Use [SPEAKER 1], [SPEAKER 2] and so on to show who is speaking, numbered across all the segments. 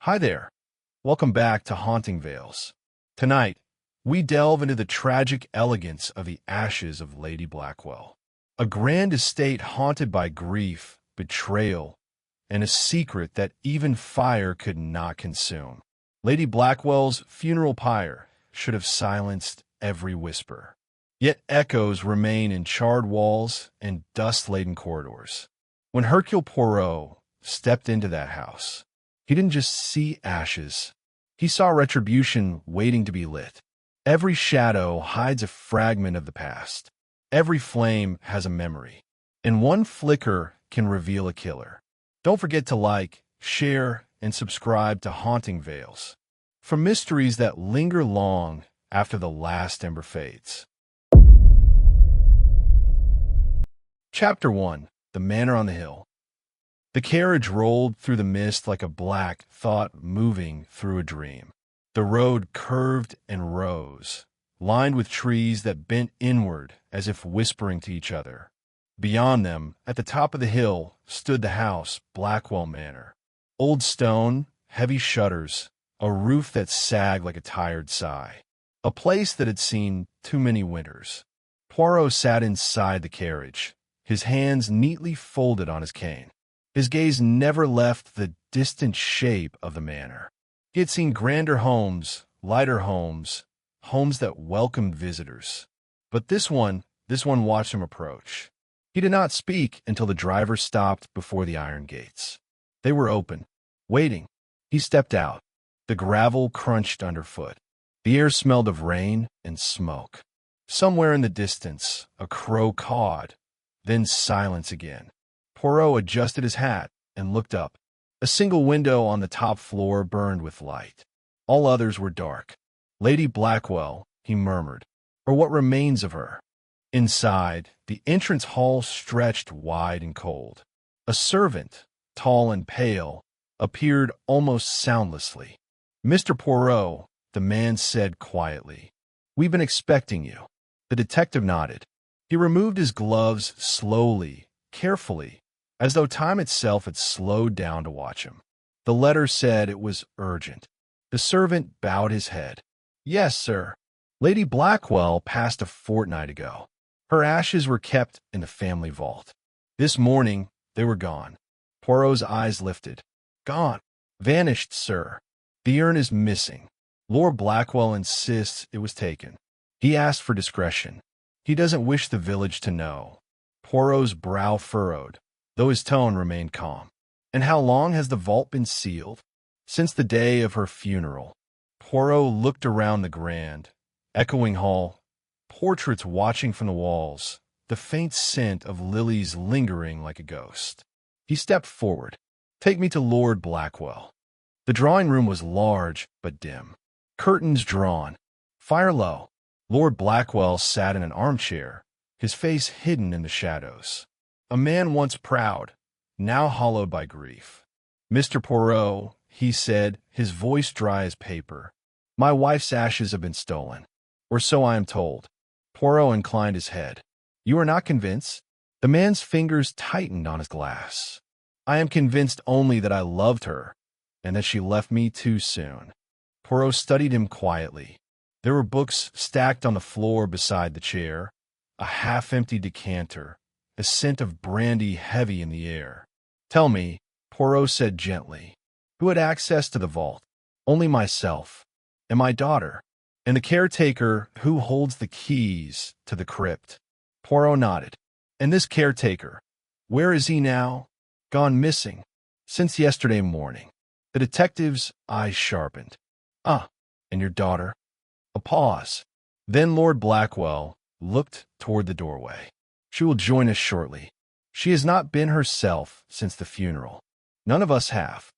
[SPEAKER 1] Hi there. Welcome back to Haunting Vales. Tonight, we delve into the tragic elegance of the ashes of Lady Blackwell, a grand estate haunted by grief, betrayal, and a secret that even fire could not consume. Lady Blackwell's funeral pyre should have silenced every whisper. Yet echoes remain in charred walls and dust-laden corridors. When Hercule Poirot stepped into that house, he didn't just see ashes. He saw retribution waiting to be lit. Every shadow hides a fragment of the past. Every flame has a memory. And one flicker can reveal a killer. Don't forget to like, share, and subscribe to Haunting Vales for mysteries that linger long after the last ember fades. Chapter 1. The Manor on the Hill. The carriage rolled through the mist like a black thought moving through a dream. The road curved and rose, lined with trees that bent inward as if whispering to each other. Beyond them, at the top of the hill, stood the house, Blackwell Manor. Old stone, heavy shutters, a roof that sagged like a tired sigh. A place that had seen too many winters. Poirot sat inside the carriage, his hands neatly folded on his cane. His gaze never left the distant shape of the manor. He had seen grander homes, lighter homes, homes that welcomed visitors. But this one watched him approach. He did not speak until the driver stopped before the iron gates. They were open, waiting. He stepped out. The gravel crunched underfoot. The air smelled of rain and smoke. Somewhere in the distance, a crow cawed, then silence again. Poirot adjusted his hat and looked up. A single window on the top floor burned with light. All others were dark. Lady Blackwell, he murmured, or what remains of her. Inside, the entrance hall stretched wide and cold. A servant, tall and pale, appeared almost soundlessly. "Mr. Poirot," the man said quietly. "We've been expecting you." The detective nodded. He removed his gloves slowly, carefully, as though time itself had slowed down to watch him. The letter said it was urgent. The servant bowed his head. "Yes, sir. Lady Blackwell passed a fortnight ago. Her ashes were kept in the family vault. This morning, they were gone." Poirot's eyes lifted. "Gone. Vanished, sir. The urn is missing. Lord Blackwell insists it was taken. He asked for discretion. He doesn't wish the village to know." Poirot's brow furrowed, though his tone remained calm. "And how long has the vault been sealed?" "Since the day of her funeral." Poirot looked around the grand, echoing hall, portraits watching from the walls, the faint scent of lilies lingering like a ghost. He stepped forward. "Take me to Lord Blackwell." The drawing room was large but dim. Curtains drawn. Fire low. Lord Blackwell sat in an armchair, his face hidden in the shadows. A man once proud, now hollowed by grief. "Mr. Poirot," he said, his voice dry as paper, "my wife's ashes have been stolen, or so I am told." Poirot inclined his head. "You are not convinced?" The man's fingers tightened on his glass. "I am convinced only that I loved her, and that she left me too soon." Poirot studied him quietly. There were books stacked on the floor beside the chair, a half-empty decanter, a scent of brandy heavy in the air. "Tell me," Poirot said gently, "who had access to the vault?" "Only myself, and my daughter, and the caretaker who holds the keys to the crypt." Poirot nodded. "And this caretaker, where is he now?" "Gone missing. Since yesterday morning." The detective's eyes sharpened. "Ah, and your daughter?" A pause. Then Lord Blackwell looked toward the doorway. "She will join us shortly. She has not been herself since the funeral. None of us have."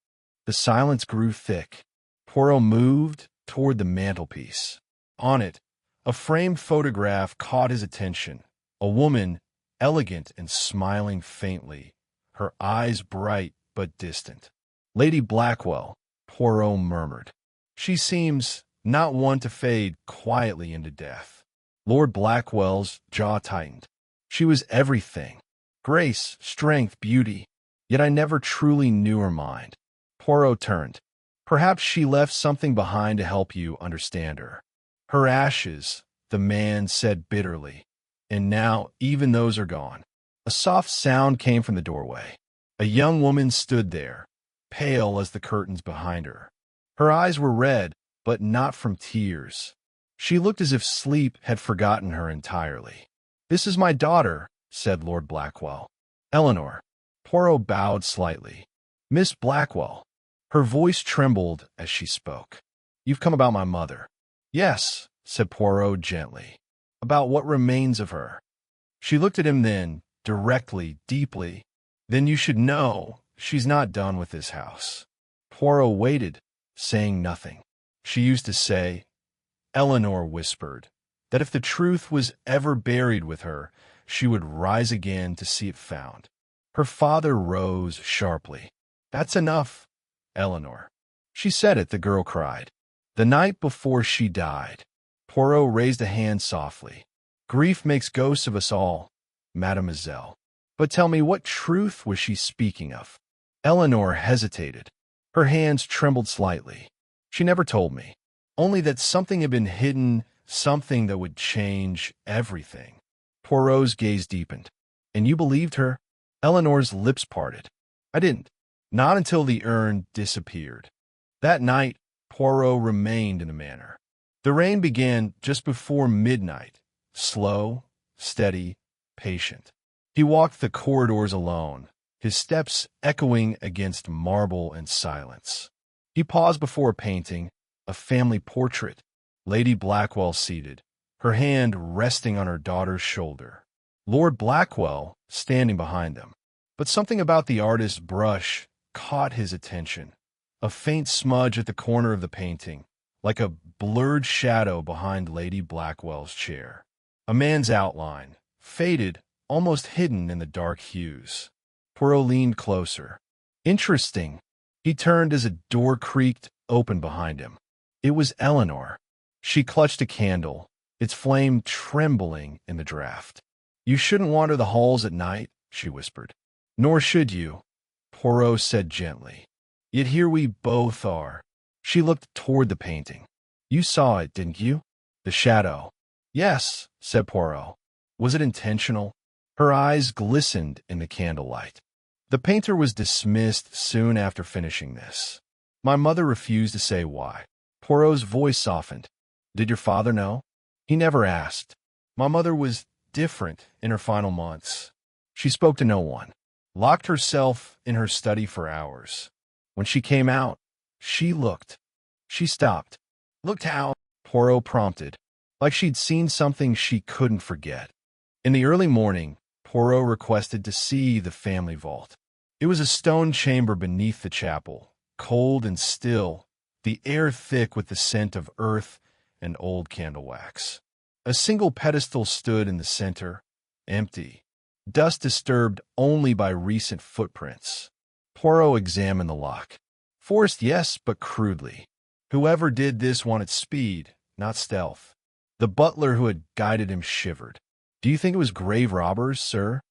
[SPEAKER 1] The silence grew thick. Poirot moved toward the mantelpiece. On it, a framed photograph caught his attention. A woman, elegant and smiling faintly, her eyes bright but distant. "Lady Blackwell," Poirot murmured. "She seems not one to fade quietly into death." Lord Blackwell's jaw tightened. "She was everything. Grace, strength, beauty. Yet I never truly knew her mind." Poirot turned. Perhaps she left something behind to help you understand her. Her ashes, the man said bitterly, and now even those are gone. A soft sound came from the doorway. A young woman stood there, pale as the curtains behind her. Her eyes were red, but not from tears. She looked as if sleep had forgotten her entirely. "This is my daughter," said Lord Blackwell. "Eleanor." Poirot bowed slightly. "Miss Blackwell." Her voice trembled as she spoke. "You've come about my mother." "Yes," said Poirot gently. "About what remains of her." She looked at him then, directly, deeply. "Then you should know she's not done with this house." Poirot waited, saying nothing. "She used to say," Eleanor whispered, "that if the truth was ever buried with her, she would rise again to see it found." Her father rose sharply. "That's enough, Eleanor." "She said it," the girl cried. "The night before she died." Poirot raised a hand softly. "Grief makes ghosts of us all, mademoiselle. But tell me, what truth was she speaking of?" Eleanor hesitated. Her hands trembled slightly. "She never told me. Only that something had been hidden, something that would change everything." Poirot's gaze deepened. "And you believed her?" Eleanor's lips parted. "I didn't. Not until the urn disappeared." That night, Poirot remained in the manor. The rain began just before midnight, slow, steady, patient. He walked the corridors alone, his steps echoing against marble and silence. He paused before a painting, a family portrait, Lady Blackwell seated, her hand resting on her daughter's shoulder, Lord Blackwell standing behind them. But something about the artist's brush caught his attention, a faint smudge at the corner of the painting, like a blurred shadow behind Lady Blackwell's chair. A man's outline, faded, almost hidden in the dark hues. Poirot leaned closer. "Interesting." He turned as a door creaked open behind him. It was Eleanor. She clutched a candle, its flame trembling in the draught. "You shouldn't wander the halls at night," she whispered. "Nor should you," Poirot said gently. "Yet here we both are." She looked toward the painting. "You saw it, didn't you? The shadow." "Yes," said Poirot. "Was it intentional?" Her eyes glistened in the candlelight. "The painter was dismissed soon after finishing this. My mother refused to say why." Poirot's voice softened. "Did your father know?" "He never asked. My mother was different in her final months. She spoke to no one, locked herself in her study for hours. When she came out, she looked. She stopped. "Looked how?" Poirot prompted, like she'd seen something she couldn't forget. In the early morning, Poirot requested to see the family vault. It was a stone chamber beneath the chapel, cold and still, the air thick with the scent of earth and old candle wax. A single pedestal stood in the center, empty, dust disturbed only by recent footprints. Poirot examined the lock. Forced, yes, but crudely. Whoever did this wanted speed, not stealth. The butler who had guided him shivered. "Do you think it was grave robbers, sir?"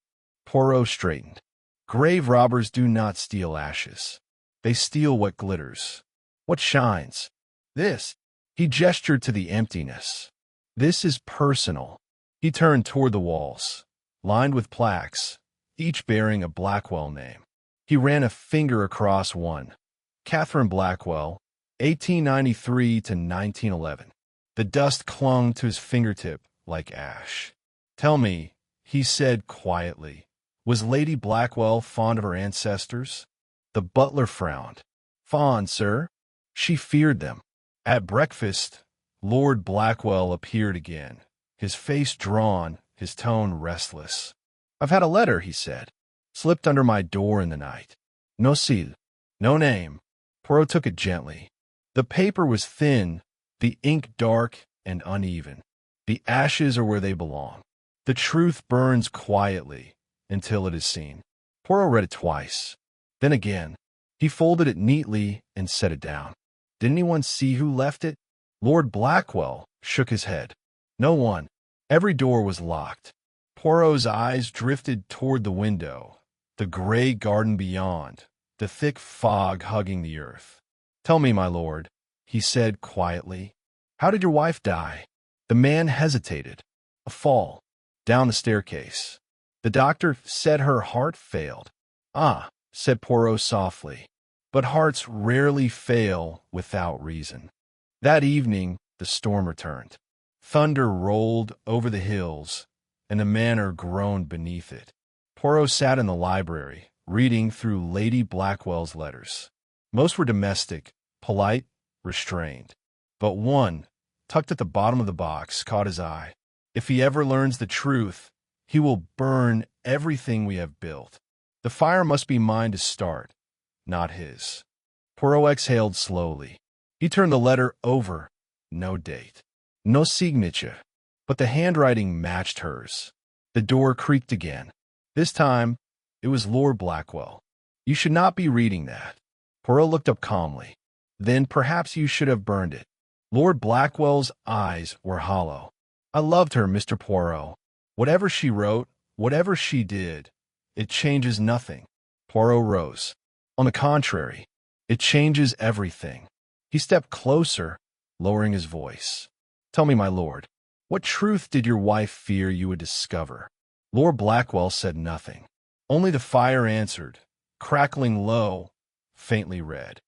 [SPEAKER 1] Poirot straightened. "Grave robbers do not steal ashes. They steal what glitters, what shines. This," he gestured to the emptiness. "This is personal." He turned toward the walls, lined with plaques, each bearing a Blackwell name. He ran a finger across one. Catherine Blackwell, 1893 to 1911. The dust clung to his fingertip like ash. "Tell me," he said quietly, "was Lady Blackwell fond of her ancestors?" The butler frowned. "Fond, sir?" "She feared them." At breakfast, Lord Blackwell appeared again, his face drawn, his tone restless. "I've had a letter," he said. "Slipped under my door in the night. No seal, no name." Poirot took it gently. The paper was thin, the ink dark and uneven. The ashes are where they belong. The truth burns quietly until it is seen. Poirot read it twice. Then again. He folded it neatly and set it down. "Did anyone see who left it?" Lord Blackwell shook his head. "No one. Every door was locked." Poirot's eyes drifted toward the window, the gray garden beyond, the thick fog hugging the earth. "Tell me, my lord," he said quietly. "How did your wife die?" The man hesitated. "A fall. Down the staircase. The doctor said her heart failed." "Ah," said Poirot softly, "but hearts rarely fail without reason." That evening, the storm returned. Thunder rolled over the hills, and the manor groaned beneath it. Poirot sat in the library, reading through Lady Blackwell's letters. Most were domestic, polite, restrained. But one, tucked at the bottom of the box, caught his eye. "If he ever learns the truth, he will burn everything we have built. The fire must be mine to start, not his." Poirot exhaled slowly. He turned the letter over. No date. No signature. But the handwriting matched hers. The door creaked again. This time, it was Lord Blackwell. "You should not be reading that." Poirot looked up calmly. "Then perhaps you should have burned it." Lord Blackwell's eyes were hollow. "I loved her, Mr. Poirot. Whatever she wrote, whatever she did, it changes nothing." Poirot rose. "On the contrary, it changes everything." He stepped closer, lowering his voice. "Tell me, my lord, what truth did your wife fear you would discover?" Lord Blackwell said nothing. Only the fire answered, crackling low, faintly red.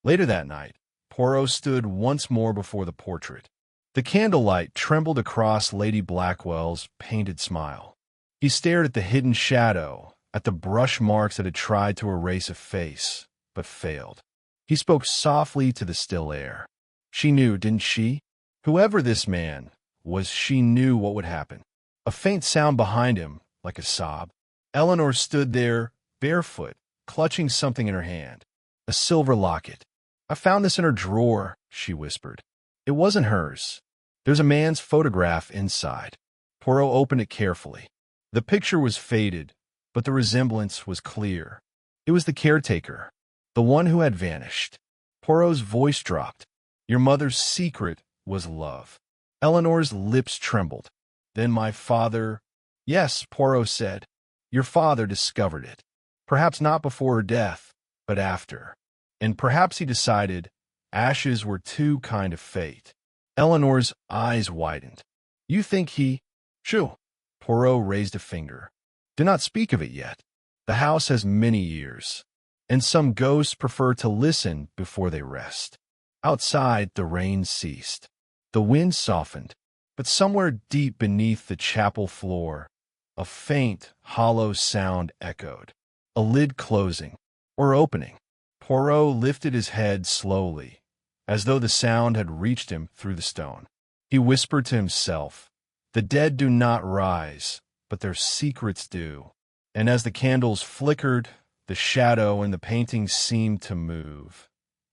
[SPEAKER 1] Later that night, Poirot stood once more before the portrait. The candlelight trembled across Lady Blackwell's painted smile. He stared at the hidden shadow, at the brush marks that had tried to erase a face, but failed. He spoke softly to the still air. She knew, didn't she? Whoever this man was, she knew what would happen. A faint sound behind him, like a sob. Eleanor stood there, barefoot, clutching something in her hand. A silver locket. "I found this in her drawer," she whispered. "It wasn't hers. There's a man's photograph inside." Poirot opened it carefully. The picture was faded, but the resemblance was clear. It was the caretaker, the one who had vanished. Poirot's voice dropped. "Your mother's secret was love." Eleanor's lips trembled. "Then my father—" "Yes," Poirot said. "Your father discovered it. Perhaps not before her death, but after. And perhaps he decided ashes were too kind of fate." Eleanor's eyes widened. "You think he—" "Shoo!" Poirot raised a finger. "Do not speak of it yet. The house has many years, and some ghosts prefer to listen before they rest." Outside, the rain ceased. The wind softened, but somewhere deep beneath the chapel floor, a faint, hollow sound echoed. A lid closing, or opening. Poirot lifted his head slowly, as though the sound had reached him through the stone. He whispered to himself, "The dead do not rise, but their secrets do." And as the candles flickered, the shadow in the painting seemed to move,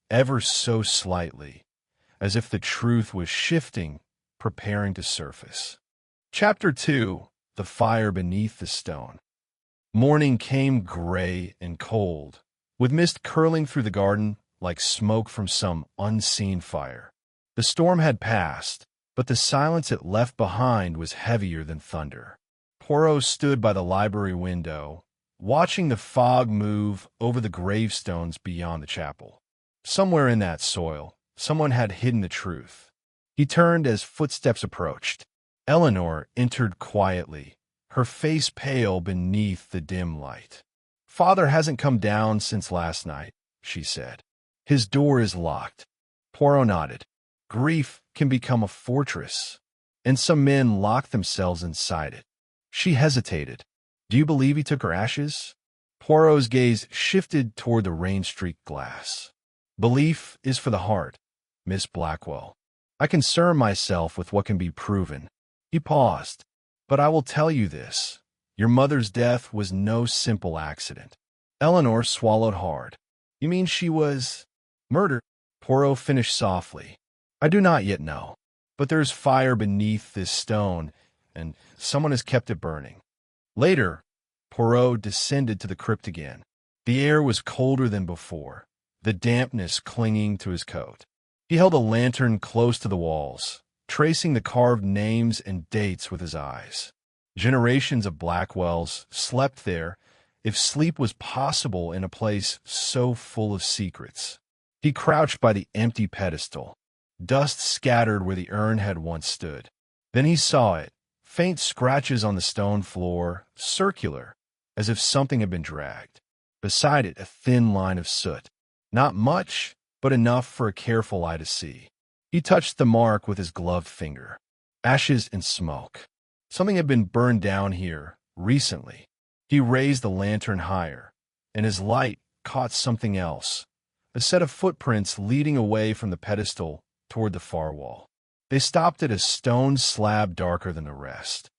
[SPEAKER 1] ever so slightly, as if the truth was shifting, preparing to surface. Chapter 2. The Fire Beneath the Stone. Morning came gray and cold, with mist curling through the garden like smoke from some unseen fire. The storm had passed, but the silence it left behind was heavier than thunder. Poirot stood by the library window, watching the fog move over the gravestones beyond the chapel. Somewhere in that soil, someone had hidden the truth. He turned as footsteps approached. Eleanor entered quietly, her face pale beneath the dim light. "Father hasn't come down since last night," she said. "His door is locked." Poirot nodded. Grief can become a fortress, and some men lock themselves inside it. She hesitated. "Do you believe he took her ashes?" Poirot's gaze shifted toward the rain-streaked glass. "Belief is for the heart, Miss Blackwell. I concern myself with what can be proven." He paused. "But I will tell you this. Your mother's death was no simple accident." Eleanor swallowed hard. "You mean she was murdered?" Poirot finished softly. "I do not yet know. But there's fire beneath this stone, and someone has kept it burning." Later, Poirot descended to the crypt again. The air was colder than before, the dampness clinging to his coat. He held a lantern close to the walls, tracing the carved names and dates with his eyes. Generations of Blackwells slept there, if sleep was possible in a place so full of secrets. He crouched by the empty pedestal. Dust scattered where the urn had once stood. Then he saw it, faint scratches on the stone floor, circular, as if something had been dragged. Beside it, a thin line of soot. Not much, but enough for a careful eye to see. He touched the mark with his gloved finger. Ashes and smoke. Something had been burned down here, recently. He raised the lantern higher, and his light caught something else, a set of footprints leading away from the pedestal toward the far wall. They stopped at a stone slab darker than the rest,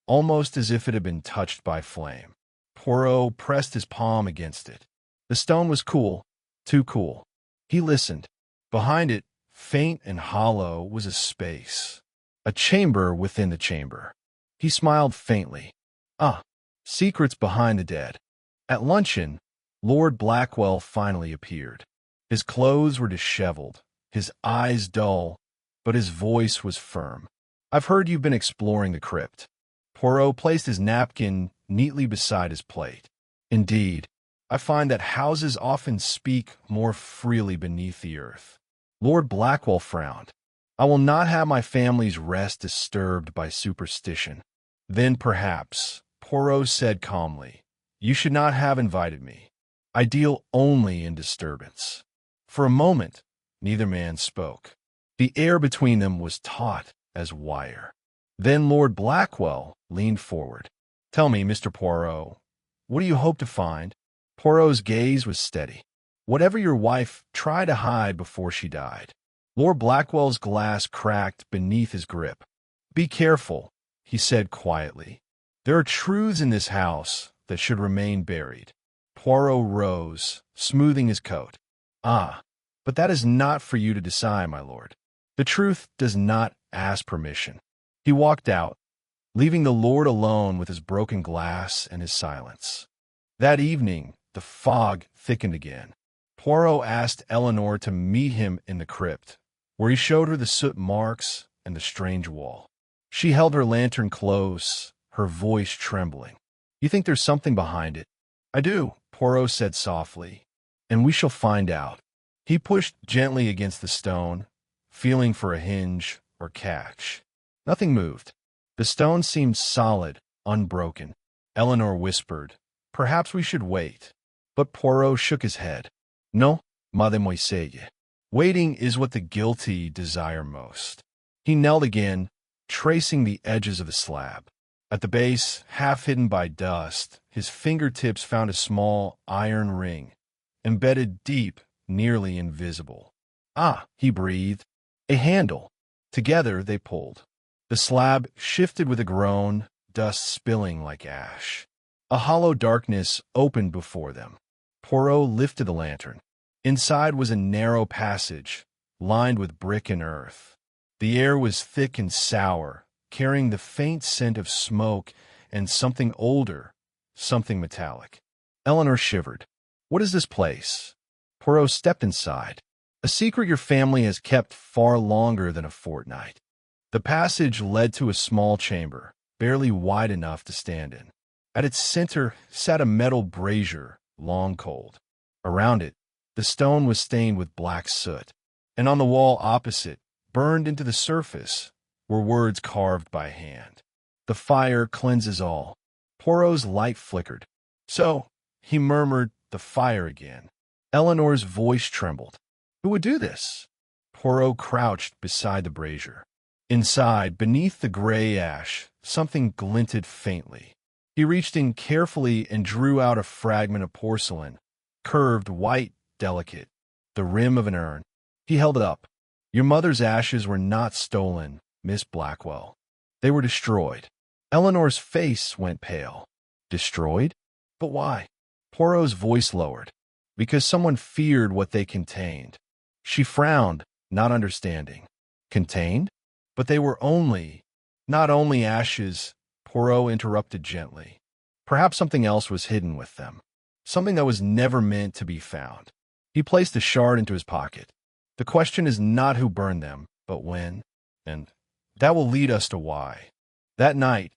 [SPEAKER 1] almost as if it had been touched by flame. Poirot pressed his palm against it. The stone was cool, too cool. He listened. Behind it, faint and hollow, was a space, a chamber within the chamber. He smiled faintly. Ah, secrets behind the dead. At luncheon, Lord Blackwell finally appeared. His clothes were disheveled, his eyes dull, but his voice was firm. I've heard you've been exploring the crypt. Poirot placed his napkin neatly beside his plate. Indeed, I find that houses often speak more freely beneath the earth. Lord Blackwell frowned. I will not have my family's rest disturbed by superstition. Then perhaps, Poirot said calmly, you should not have invited me. I deal only in disturbance. For a moment, neither man spoke. The air between them was taut as wire. Then Lord Blackwell leaned forward. Tell me, Mr. Poirot, what do you hope to find? Poirot's gaze was steady. Whatever your wife tried to hide before she died. Lord Blackwell's glass cracked beneath his grip. Be careful, he said quietly. There are truths in this house that should remain buried. Poirot rose, smoothing his coat. Ah, but that is not for you to decide, my lord. The truth does not ask permission. He walked out, leaving the lord alone with his broken glass and his silence. That evening, the fog thickened again. Poirot asked Eleanor to meet him in the crypt, where he showed her the soot marks and the strange wall. She held her lantern close, her voice trembling. You think there's something behind it? I do, Poirot said softly, and we shall find out. He pushed gently against the stone, feeling for a hinge or catch. Nothing moved. The stone seemed solid, unbroken. Eleanor whispered, perhaps we should wait. But Poirot shook his head. No, mademoiselle. Waiting is what the guilty desire most. He knelt again, tracing the edges of the slab. At the base, half hidden by dust, his fingertips found a small iron ring, embedded deep, nearly invisible. Ah, he breathed. A handle. Together they pulled. The slab shifted with a groan, dust spilling like ash. A hollow darkness opened before them. Poirot lifted the lantern. Inside was a narrow passage, lined with brick and earth. The air was thick and sour, carrying the faint scent of smoke and something older, something metallic. Eleanor shivered. What is this place? Poirot stepped inside. A secret your family has kept far longer than a fortnight. The passage led to a small chamber, barely wide enough to stand in. At its center sat a metal brazier, long cold. Around it, the stone was stained with black soot, and on the wall opposite, burned into the surface, were words carved by hand. The fire cleanses all. Poirot's light flickered. So, he murmured, the fire again. Eleanor's voice trembled. Who would do this? Poirot crouched beside the brazier. Inside, beneath the gray ash, something glinted faintly. He reached in carefully and drew out a fragment of porcelain, curved, white, delicate, the rim of an urn. He held it up. Your mother's ashes were not stolen, Miss Blackwell. They were destroyed. Eleanor's face went pale. Destroyed? But why? Poirot's voice lowered. Because someone feared what they contained. She frowned, not understanding. Contained? But they were not only ashes, Poirot interrupted gently. Perhaps something else was hidden with them. Something that was never meant to be found. He placed the shard into his pocket. The question is not who burned them, but when, and that will lead us to why. That night,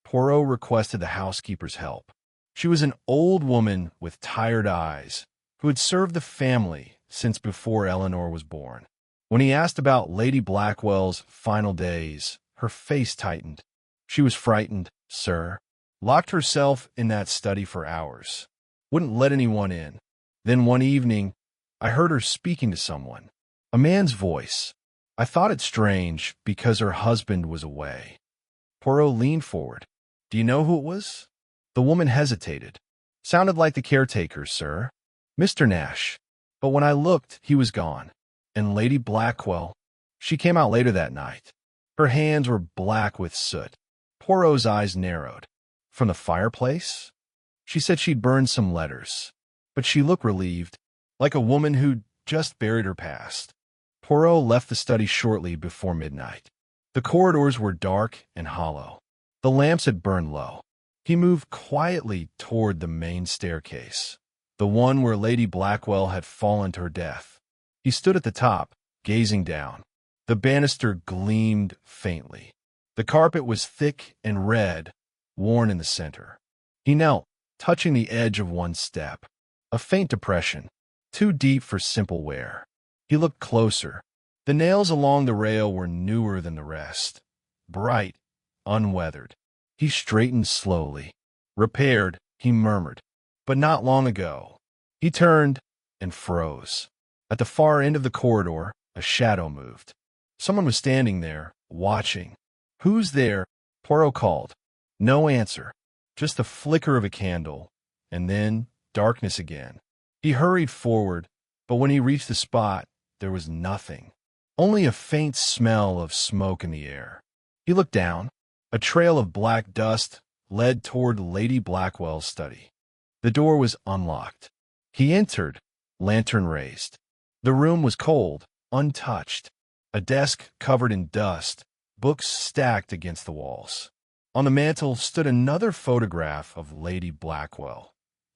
[SPEAKER 1] Poirot requested the housekeeper's help. She was an old woman with tired eyes, who had served the family since before Eleanor was born. When he asked about Lady Blackwell's final days, her face tightened. She was frightened, sir. Locked herself in that study for hours. Wouldn't let anyone in. Then one evening, I heard her speaking to someone. A man's voice. I thought it strange because her husband was away. Poirot leaned forward. Do you know who it was? The woman hesitated. Sounded like the caretaker, sir. Mr. Nash. But when I looked, he was gone. And Lady Blackwell, she came out later that night. Her hands were black with soot. Poirot's eyes narrowed. From the fireplace? She said she'd burned some letters. But she looked relieved, like a woman who'd just buried her past. Poirot left the study shortly before midnight. The corridors were dark and hollow. The lamps had burned low. He moved quietly toward the main staircase, the one where Lady Blackwell had fallen to her death. He stood at the top, gazing down. The banister gleamed faintly. The carpet was thick and red, worn in the center. He knelt, touching the edge of one step. A faint depression, too deep for simple wear. He looked closer. The nails along the rail were newer than the rest, bright, unweathered. He straightened slowly. Repaired, he murmured, but not long ago. He turned and froze. At the far end of the corridor, a shadow moved. Someone was standing there, watching. Who's there? Poirot called. No answer, just the flicker of a candle, and then darkness again. He hurried forward, but when he reached the spot, there was nothing. Only a faint smell of smoke in the air. He looked down. A trail of black dust led toward Lady Blackwell's study. The door was unlocked. He entered, lantern raised. The room was cold, untouched. A desk covered in dust, books stacked against the walls. On the mantel stood another photograph of Lady Blackwell.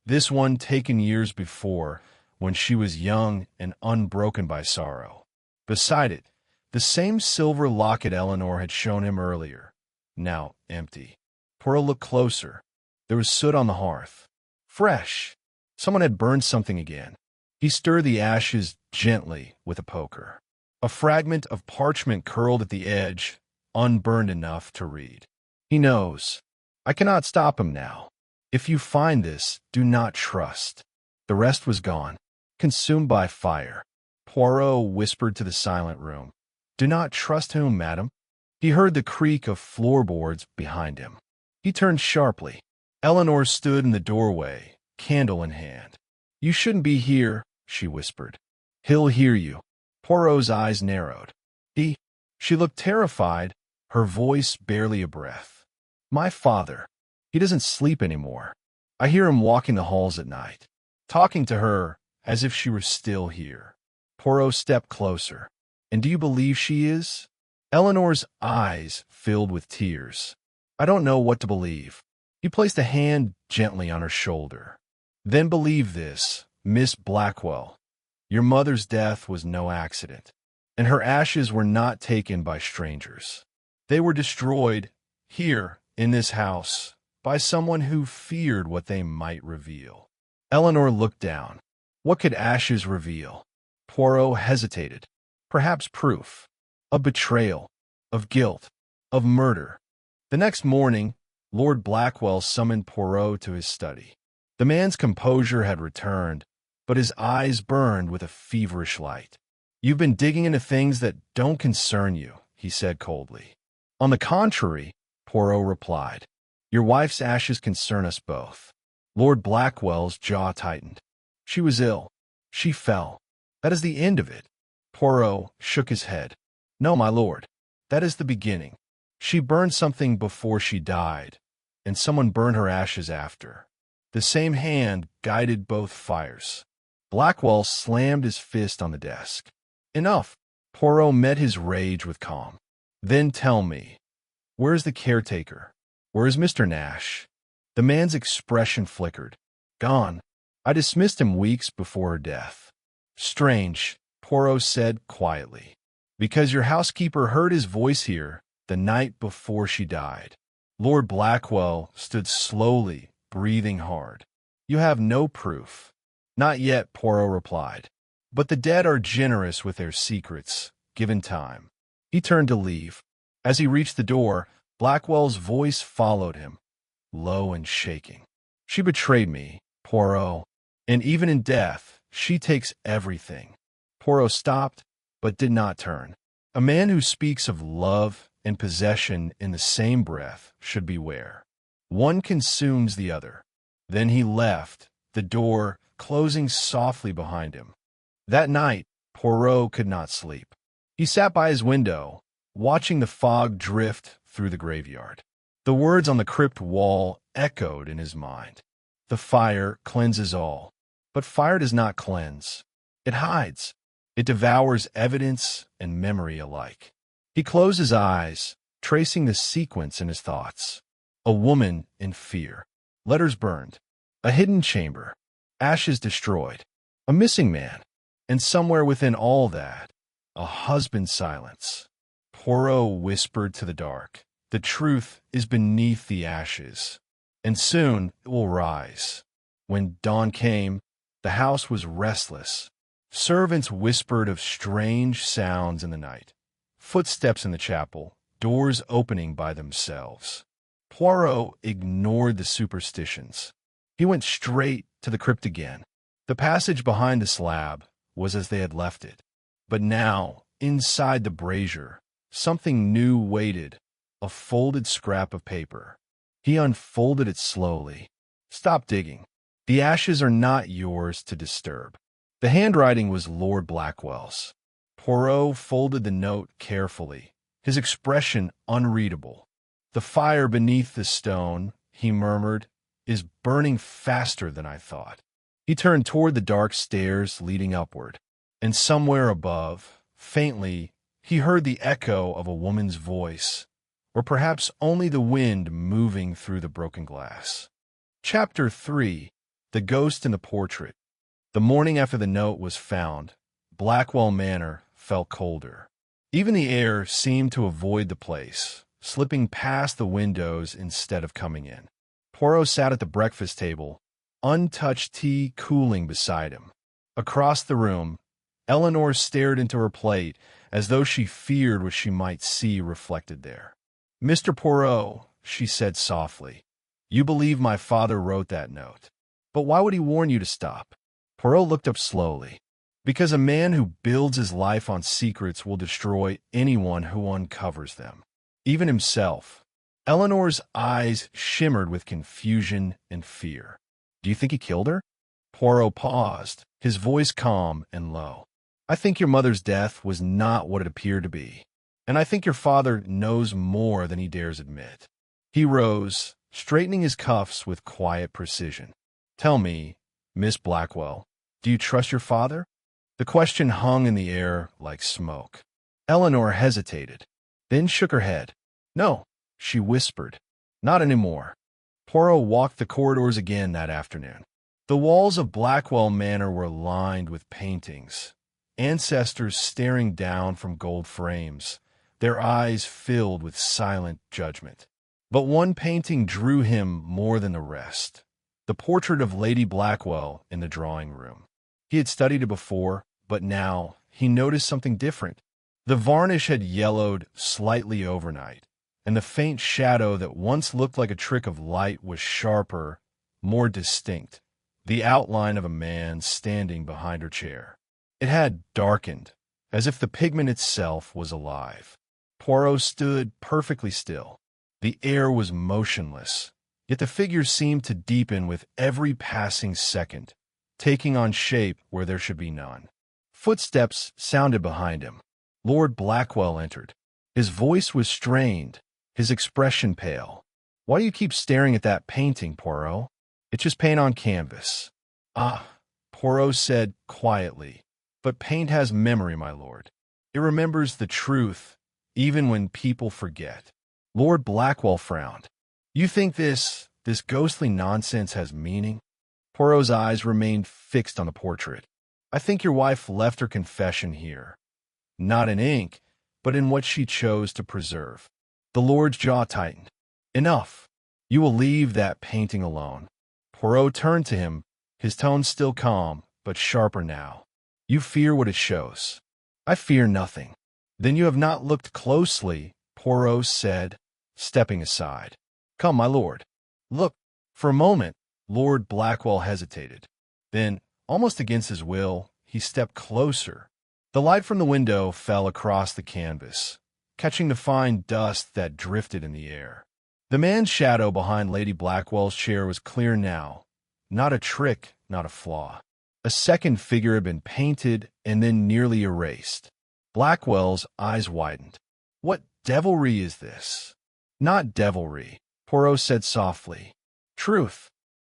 [SPEAKER 1] This one taken years before, when she was young and unbroken by sorrow. Beside it, the same silver locket Eleanor had shown him earlier, now empty. Poirot looked closer. There was soot on the hearth. Fresh. Someone had burned something again. He stirred the ashes gently with a poker. A fragment of parchment curled at the edge, unburned enough to read. He knows. I cannot stop him now. If you find this, do not trust. The rest was gone, consumed by fire. Poirot whispered to the silent room. Do not trust whom, madam? He heard the creak of floorboards behind him. He turned sharply. Eleanor stood in the doorway, candle in hand. You shouldn't be here, she whispered. He'll hear you. Poirot's eyes narrowed. She looked terrified, her voice barely a breath. My father. He doesn't sleep anymore. I hear him walking the halls at night, talking to her as if she were still here. Poirot stepped closer. And do you believe she is? Eleanor's eyes filled with tears. I don't know what to believe. He placed a hand gently on her shoulder. Then believe this, Miss Blackwell. Your mother's death was no accident, and her ashes were not taken by strangers. They were destroyed, here, in this house, by someone who feared what they might reveal. Eleanor looked down. What could ashes reveal? Poirot hesitated. Perhaps proof. Of betrayal. Of guilt. Of murder. The next morning, Lord Blackwell summoned Poirot to his study. The man's composure had returned, but his eyes burned with a feverish light. You've been digging into things that don't concern you, he said coldly. On the contrary, Poirot replied, your wife's ashes concern us both. Lord Blackwell's jaw tightened. She was ill. She fell. That is the end of it. Poirot shook his head. No, my lord. That is the beginning. She burned something before she died, and someone burned her ashes after. The same hand guided both fires. Blackwell slammed his fist on the desk. Enough. Poirot met his rage with calm. Then tell me, where is the caretaker? Where is Mr. Nash? The man's expression flickered. Gone. I dismissed him weeks before her death. Strange, Poirot said quietly. Because your housekeeper heard his voice here the night before she died. Lord Blackwell stood slowly, breathing hard. You have no proof. Not yet, Poirot replied. But the dead are generous with their secrets, given time. He turned to leave. As he reached the door, Blackwell's voice followed him, low and shaking. She betrayed me, Poirot, and even in death, she takes everything. Poirot stopped, but did not turn. A man who speaks of love and possession in the same breath should beware. One consumes the other. Then he left, the door closing softly behind him. That night, Poirot could not sleep. He sat by his window, watching the fog drift through the graveyard. The words on the crypt wall echoed in his mind. The fire cleanses all, but fire does not cleanse. It hides. It devours evidence and memory alike. He closed his eyes, tracing the sequence in his thoughts. A woman in fear. Letters burned. A hidden chamber. Ashes destroyed. A missing man. And somewhere within all that, a husband's silence. Poirot whispered to the dark. The truth is beneath the ashes, and soon it will rise. When dawn came, the house was restless. Servants whispered of strange sounds in the night. Footsteps in the chapel, doors opening by themselves. Poirot ignored the superstitions. He went straight to the crypt again. The passage behind the slab was as they had left it. But now, inside the brazier, something new waited, a folded scrap of paper. He unfolded it slowly. Stop digging. The ashes are not yours to disturb. The handwriting was Lord Blackwell's. Poirot folded the note carefully, his expression unreadable. The fire beneath the stone, he murmured, is burning faster than I thought. He turned toward the dark stairs leading upward, and somewhere above, faintly, he heard the echo of a woman's voice, or perhaps only the wind moving through the broken glass. Chapter 3. The Ghost in the Portrait. The morning after the note was found, Blackwell Manor felt colder. Even the air seemed to avoid the place, slipping past the windows instead of coming in. Poirot sat at the breakfast table, untouched tea cooling beside him. Across the room, Eleanor stared into her plate as though she feared what she might see reflected there. "Mr. Poirot," she said softly, "you believe my father wrote that note. But why would he warn you to stop?" Poirot looked up slowly. "Because a man who builds his life on secrets will destroy anyone who uncovers them, even himself." Eleanor's eyes shimmered with confusion and fear. "Do you think he killed her?" Poirot paused, his voice calm and low. "I think your mother's death was not what it appeared to be, and I think your father knows more than he dares admit." He rose, straightening his cuffs with quiet precision. "Tell me, Miss Blackwell, do you trust your father?" The question hung in the air like smoke. Eleanor hesitated, then shook her head. "No," she whispered, "not anymore." Poirot walked the corridors again that afternoon. The walls of Blackwell Manor were lined with paintings, ancestors staring down from gold frames, their eyes filled with silent judgment. But one painting drew him more than the rest, the portrait of Lady Blackwell in the drawing room. He had studied it before, but now he noticed something different. The varnish had yellowed slightly overnight, and the faint shadow that once looked like a trick of light was sharper, more distinct, the outline of a man standing behind her chair. It had darkened, as if the pigment itself was alive. Poirot stood perfectly still. The air was motionless, yet the figure seemed to deepen with every passing second, taking on shape where there should be none. Footsteps sounded behind him. Lord Blackwell entered. His voice was strained, his expression pale. "Why do you keep staring at that painting, Poirot? It's just paint on canvas." "Ah," Poirot said quietly, "but paint has memory, my lord. It remembers the truth, even when people forget." Lord Blackwell frowned. "You think this ghostly nonsense has meaning?" Poirot's eyes remained fixed on the portrait. "I think your wife left her confession here. Not in ink, but in what she chose to preserve." The Lord's jaw tightened. "Enough. You will leave that painting alone." Poirot turned to him, his tone still calm, but sharper now. You fear what it shows. I fear nothing. Then you have not looked closely, Poirot said, stepping aside. Come, my lord. Look. For a moment, Lord Blackwell hesitated. Then, almost against his will, he stepped closer. The light from the window fell across the canvas, catching the fine dust that drifted in the air. The man's shadow behind Lady Blackwell's chair was clear now. Not a trick, not a flaw. A second figure had been painted and then nearly erased. Blackwell's eyes widened. What devilry is this? Not devilry, Poirot said softly. Truth.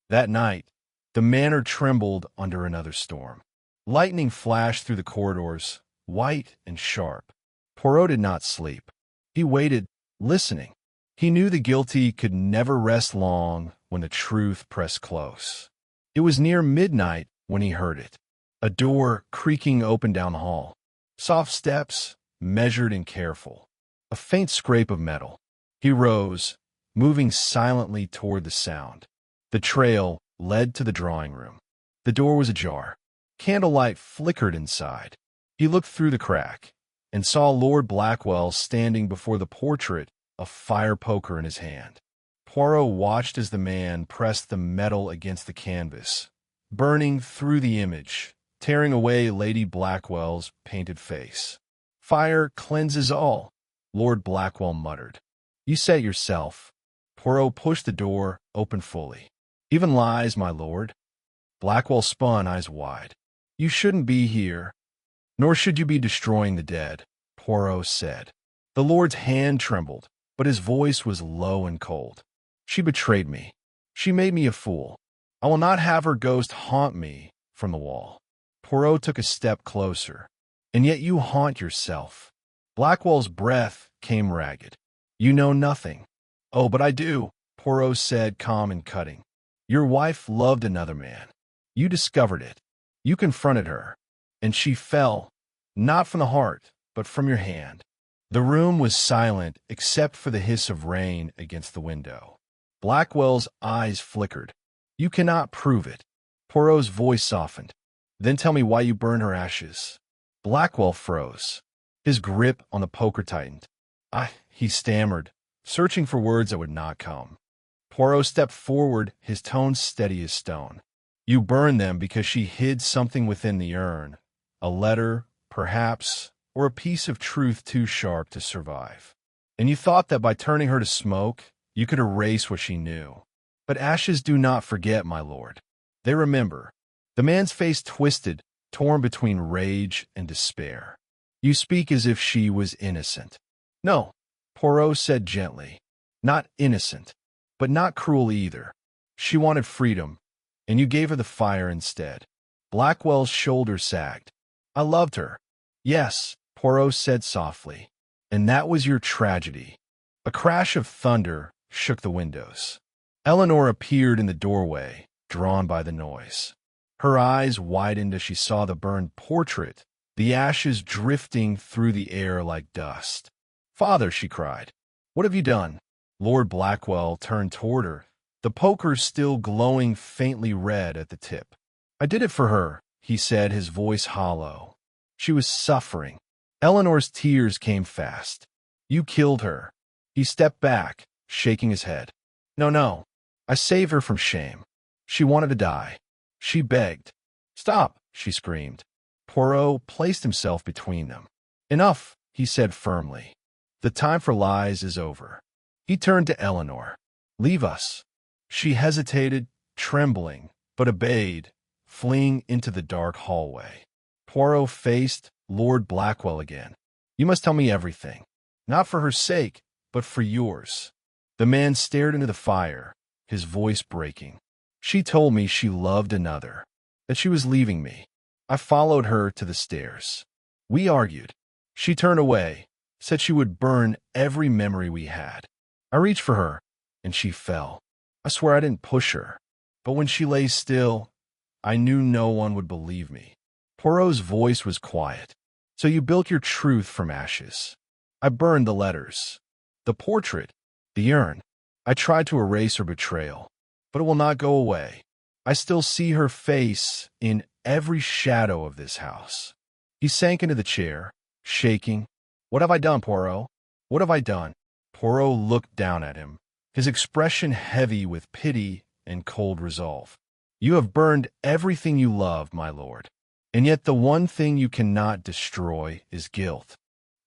[SPEAKER 1] That night, the manor trembled under another storm. Lightning flashed through the corridors, white and sharp. Poirot did not sleep. He waited, listening. He knew the guilty could never rest long when the truth pressed close. It was near midnight when he heard it. A door creaking opened down the hall. Soft steps, measured and careful. A faint scrape of metal. He rose, moving silently toward the sound. The trail led to the drawing room. The door was ajar. Candlelight flickered inside. He looked through the crack and saw Lord Blackwell standing before the portrait, a fire poker in his hand. Poirot watched as the man pressed the metal against the canvas, burning through the image, tearing away Lady Blackwell's painted face. Fire cleanses all, Lord Blackwell muttered. You say it yourself. Poirot pushed the door open fully. Even lies, my lord. Blackwell spun, eyes wide. You shouldn't be here, nor should you be destroying the dead, Poirot said. The lord's hand trembled, but his voice was low and cold. She betrayed me. She made me a fool. I will not have her ghost haunt me from the wall. Poirot took a step closer. And yet you haunt yourself. Blackwell's breath came ragged. You know nothing. Oh, but I do, Poirot said, calm and cutting. Your wife loved another man. You discovered it. You confronted her. And she fell, not from the heart, but from your hand. The room was silent except for the hiss of rain against the window. Blackwell's eyes flickered. You cannot prove it. Poirot's voice softened. Then tell me why you burned her ashes. Blackwell froze. His grip on the poker tightened. He stammered, searching for words that would not come. Poirot stepped forward, his tone steady as stone. You burned them because she hid something within the urn. A letter, perhaps, or a piece of truth too sharp to survive. And you thought that by turning her to smoke, you could erase what she knew. But ashes do not forget, my lord. They remember. The man's face twisted, torn between rage and despair. You speak as if she was innocent. No, Poirot said gently. Not innocent, but not cruel either. She wanted freedom, and you gave her the fire instead. Blackwell's shoulders sagged. I loved her. Yes, Poirot said softly. And that was your tragedy. A crash of thunder shook the windows. Eleanor appeared in the doorway, drawn by the noise. Her eyes widened as she saw the burned portrait, the ashes drifting through the air like dust. Father, she cried. What have you done? Lord Blackwell turned toward her, the poker still glowing faintly red at the tip. I did it for her, he said, his voice hollow. She was suffering. Eleanor's tears came fast. You killed her. He stepped back, shaking his head. No. I saved her from shame. She wanted to die. She begged. Stop, she screamed. Poirot placed himself between them. Enough, he said firmly. The time for lies is over. He turned to Eleanor. Leave us. She hesitated, trembling, but obeyed, fleeing into the dark hallway. Poirot faced Lord Blackwell again. You must tell me everything. Not for her sake, but for yours. The man stared into the fire, his voice breaking. She told me she loved another, that she was leaving me. I followed her to the stairs. We argued. She turned away, said she would burn every memory we had. I reached for her, and she fell. I swear I didn't push her. But when she lay still, I knew no one would believe me. Poirot's voice was quiet. So you built your truth from ashes. I burned the letters, the portrait, the urn. I tried to erase her betrayal, but it will not go away. I still see her face in every shadow of this house. He sank into the chair, shaking. "What have I done, Poirot? What have I done?" Poirot looked down at him, his expression heavy with pity and cold resolve. "You have burned everything you love, my lord, and yet the one thing you cannot destroy is guilt."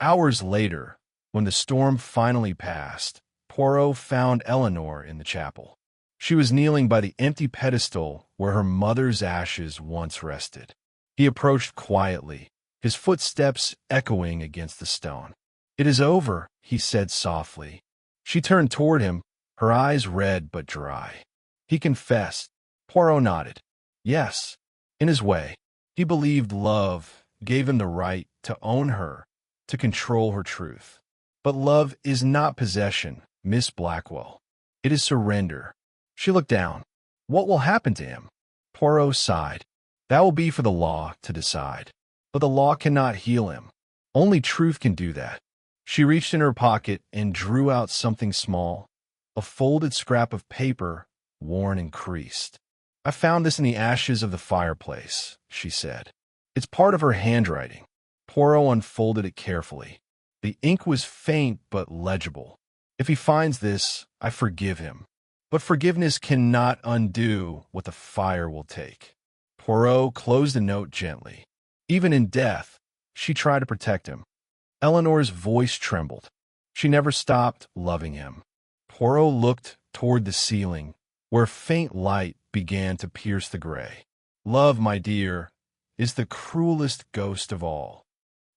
[SPEAKER 1] Hours later, when the storm finally passed, Poirot found Eleanor in the chapel. She was kneeling by the empty pedestal where her mother's ashes once rested. He approached quietly, his footsteps echoing against the stone. "It is over," he said softly. She turned toward him, her eyes red but dry. He confessed. Poirot nodded. Yes, in his way. He believed love gave him the right to own her, to control her truth. But love is not possession, Miss Blackwell. It is surrender. She looked down. What will happen to him? Poirot sighed. That will be for the law to decide. But the law cannot heal him. Only truth can do that. She reached in her pocket and drew out something small, a folded scrap of paper, worn and creased. I found this in the ashes of the fireplace, she said. It's part of her handwriting. Poirot unfolded it carefully. The ink was faint but legible. If he finds this, I forgive him. But forgiveness cannot undo what the fire will take. Poirot closed the note gently. Even in death, she tried to protect him. Eleanor's voice trembled. She never stopped loving him. Poirot looked toward the ceiling, where faint light began to pierce the gray. Love, my dear, is the cruelest ghost of all.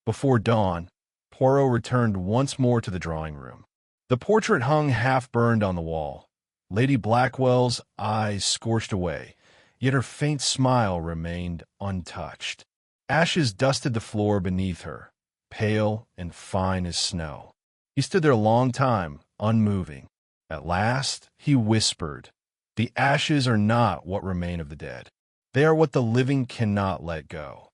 [SPEAKER 1] Before dawn, Poirot returned once more to the drawing room. The portrait hung half-burned on the wall. Lady Blackwell's eyes scorched away, yet her faint smile remained untouched. Ashes dusted the floor beneath her, pale and fine as snow. He stood there a long time, unmoving. At last, he whispered, "The ashes are not what remain of the dead. They are what the living cannot let go."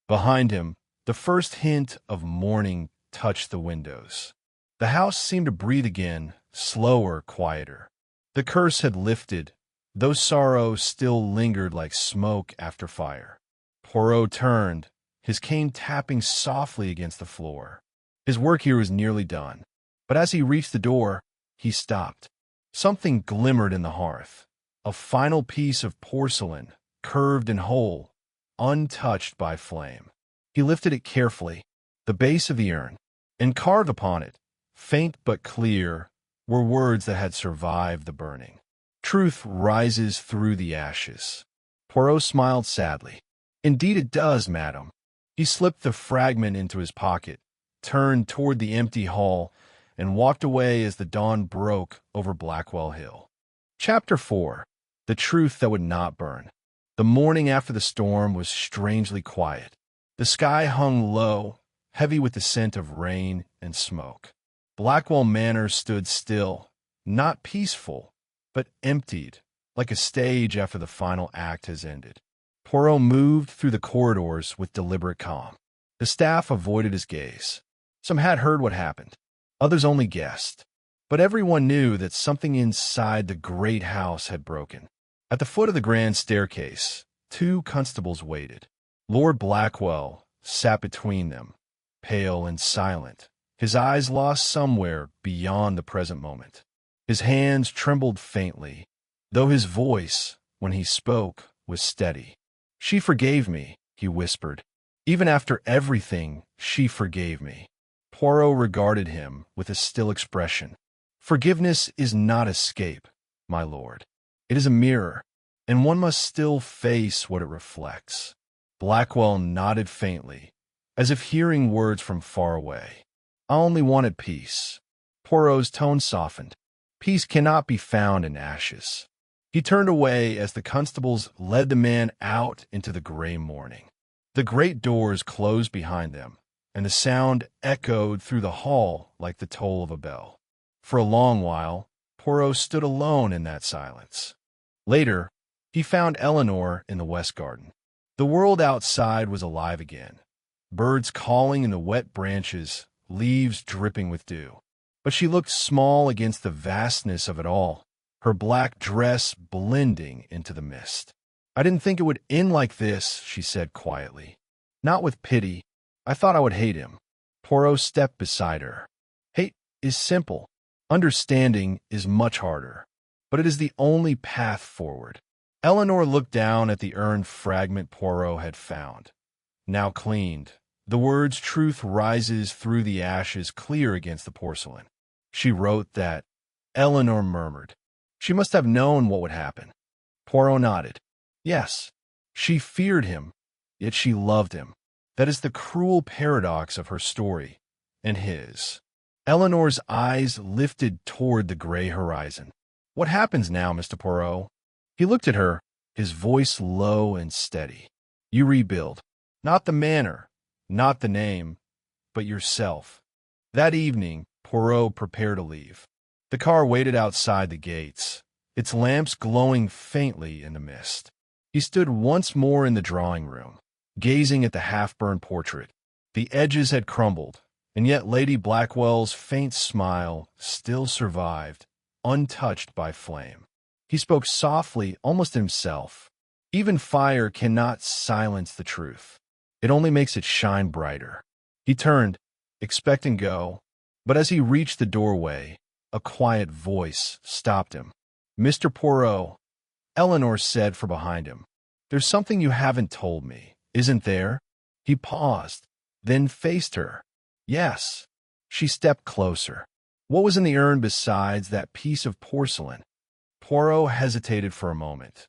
[SPEAKER 1] Behind him, the first hint of morning touched the windows. The house seemed to breathe again, slower, quieter. The curse had lifted, though sorrow still lingered like smoke after fire. Poirot turned, his cane tapping softly against the floor. His work here was nearly done, but as he reached the door, he stopped. Something glimmered in the hearth, a final piece of porcelain, curved and whole, untouched by flame. He lifted it carefully, the base of the urn, and carved upon it, faint but clear, were words that had survived the burning. Truth rises through the ashes. Poirot smiled sadly. Indeed it does, madam. He slipped the fragment into his pocket, turned toward the empty hall, and walked away as the dawn broke over Blackwell Hill. Chapter 4. The Truth That Would Not Burn. The morning after the storm was strangely quiet. The sky hung low, heavy with the scent of rain and smoke. Blackwell Manor stood still, not peaceful, but emptied, like a stage after the final act has ended. Poirot moved through the corridors with deliberate calm. The staff avoided his gaze. Some had heard what happened. Others only guessed. But everyone knew that something inside the great house had broken. At the foot of the grand staircase, 2 constables waited. Lord Blackwell sat between them, pale and silent, his eyes lost somewhere beyond the present moment. His hands trembled faintly, though his voice, when he spoke, was steady. "She forgave me," he whispered. "Even after everything, she forgave me." Poirot regarded him with a still expression. "Forgiveness is not escape, my lord. It is a mirror, and one must still face what it reflects." Blackwell nodded faintly, as if hearing words from far away. "I only wanted peace." Poirot's tone softened. "Peace cannot be found in ashes." He turned away as the constables led the man out into the gray morning. The great doors closed behind them, and the sound echoed through the hall like the toll of a bell. For a long while, Poirot stood alone in that silence. Later, he found Eleanor in the west garden. The world outside was alive again. Birds calling in the wet branches, leaves dripping with dew. But she looked small against the vastness of it all, her black dress blending into the mist. I didn't think it would end like this, she said quietly. Not with pity. I thought I would hate him. Poirot stepped beside her. Hate is simple. Understanding is much harder. But it is the only path forward. Eleanor looked down at the urn fragment Poirot had found. Now cleaned, the words "truth rises through the ashes" clear against the porcelain. She wrote that. Eleanor murmured. She must have known what would happen. Poirot nodded. Yes, she feared him, yet she loved him. That is the cruel paradox of her story, and his. Eleanor's eyes lifted toward the gray horizon. What happens now, Mr. Poirot? He looked at her, his voice low and steady. You rebuild. Not the manor, not the name, but yourself. That evening, Poirot prepared to leave. The car waited outside the gates, its lamps glowing faintly in the mist. He stood once more in the drawing room, gazing at the half-burned portrait. The edges had crumbled, and yet Lady Blackwell's faint smile still survived, untouched by flame. He spoke softly, almost himself. Even fire cannot silence the truth. It only makes it shine brighter. He turned, expecting to go, but as he reached the doorway, a quiet voice stopped him. Mr. Poirot, Eleanor said from behind him. There's something you haven't told me, isn't there? He paused, then faced her. Yes. She stepped closer. What was in the urn besides that piece of porcelain? Poirot hesitated for a moment,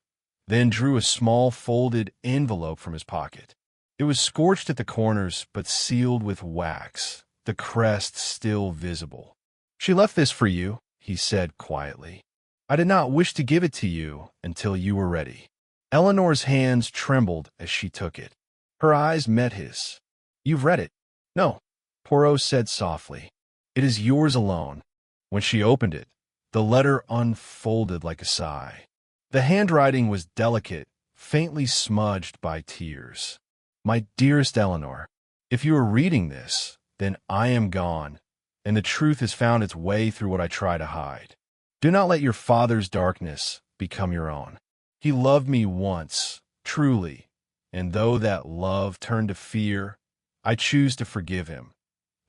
[SPEAKER 1] then drew a small folded envelope from his pocket. It was scorched at the corners, but sealed with wax, the crest still visible. She left this for you, he said quietly. I did not wish to give it to you until you were ready. Eleanor's hands trembled as she took it. Her eyes met his. You've read it? No, Poirot said softly. It is yours alone. When she opened it, the letter unfolded like a sigh. The handwriting was delicate, faintly smudged by tears. My dearest Eleanor, if you are reading this, then I am gone, and the truth has found its way through what I try to hide. Do not let your father's darkness become your own. He loved me once, truly, and though that love turned to fear, I choose to forgive him.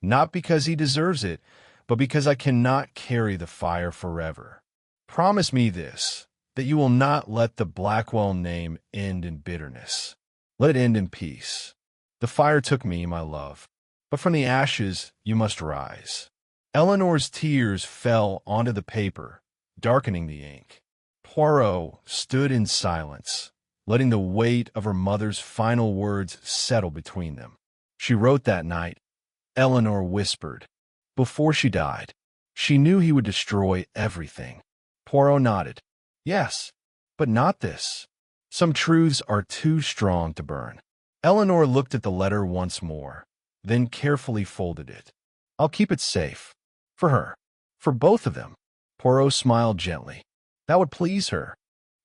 [SPEAKER 1] Not because he deserves it, but because I cannot carry the fire forever. Promise me this, that you will not let the Blackwell name end in bitterness. Let it end in peace. The fire took me, my love, but from the ashes you must rise. Eleanor's tears fell onto the paper, darkening the ink. Poirot stood in silence, letting the weight of her mother's final words settle between them. She wrote that night, Eleanor whispered. Before she died, she knew he would destroy everything. Poirot nodded. Yes, but not this. Some truths are too strong to burn. Eleanor looked at the letter once more, then carefully folded it. I'll keep it safe. For her. For both of them. Poirot smiled gently. That would please her.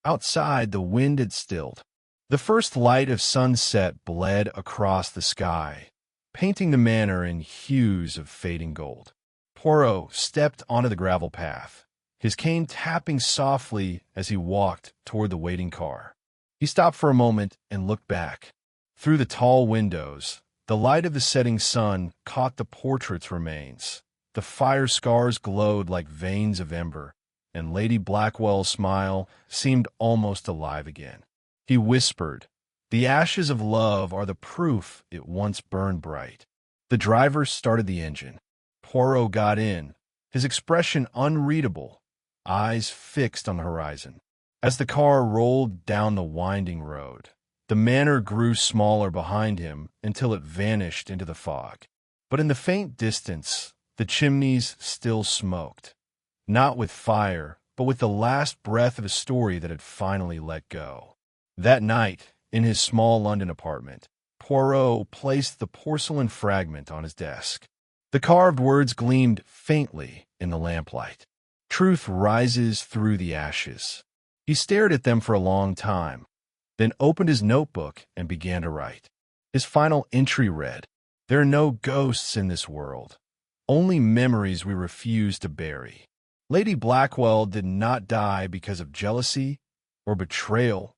[SPEAKER 1] Outside, the wind had stilled. The first light of sunset bled across the sky, painting the manor in hues of fading gold. Poirot stepped onto the gravel path, his cane tapping softly as he walked toward the waiting car. He stopped for a moment and looked back. Through the tall windows, the light of the setting sun caught the portrait's remains. The fire scars glowed like veins of ember, and Lady Blackwell's smile seemed almost alive again. He whispered, The ashes of love are the proof it once burned bright. The driver started the engine. Poirot got in, his expression unreadable, eyes fixed on the horizon. As the car rolled down the winding road, the manor grew smaller behind him until it vanished into the fog. But in the faint distance, the chimneys still smoked, not with fire, but with the last breath of a story that had finally let go. That night, in his small London apartment, Poirot placed the porcelain fragment on his desk. The carved words gleamed faintly in the lamplight. Truth rises through the ashes. He stared at them for a long time, then opened his notebook and began to write. His final entry read, There are no ghosts in this world, only memories we refuse to bury. Lady Blackwell did not die because of jealousy or betrayal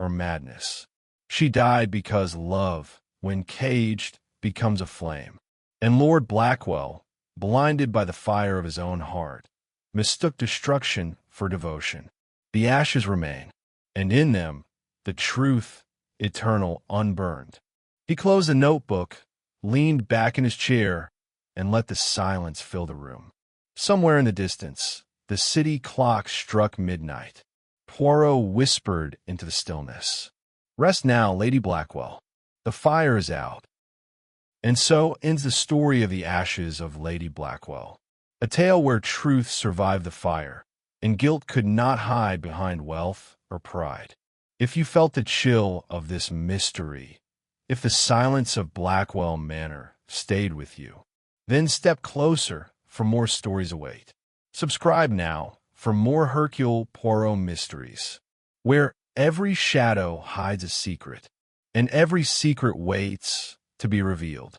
[SPEAKER 1] or madness. She died because love, when caged, becomes a flame. And Lord Blackwell, blinded by the fire of his own heart, mistook destruction for devotion. The ashes remain, and in them the truth, eternal, unburned. He closed the notebook, leaned back in his chair, and let the silence fill the room. Somewhere in the distance, the city clock struck midnight. Poirot whispered into the stillness, "Rest now, Lady Blackwell. The fire is out." And so ends the story of the ashes of Lady Blackwell, a tale where truth survived the fire, and guilt could not hide behind wealth or pride. If you felt the chill of this mystery, if the silence of Blackwell Manor stayed with you, then step closer, for more stories await. Subscribe now for more Hercule Poirot mysteries, where every shadow hides a secret, and every secret waits to be revealed.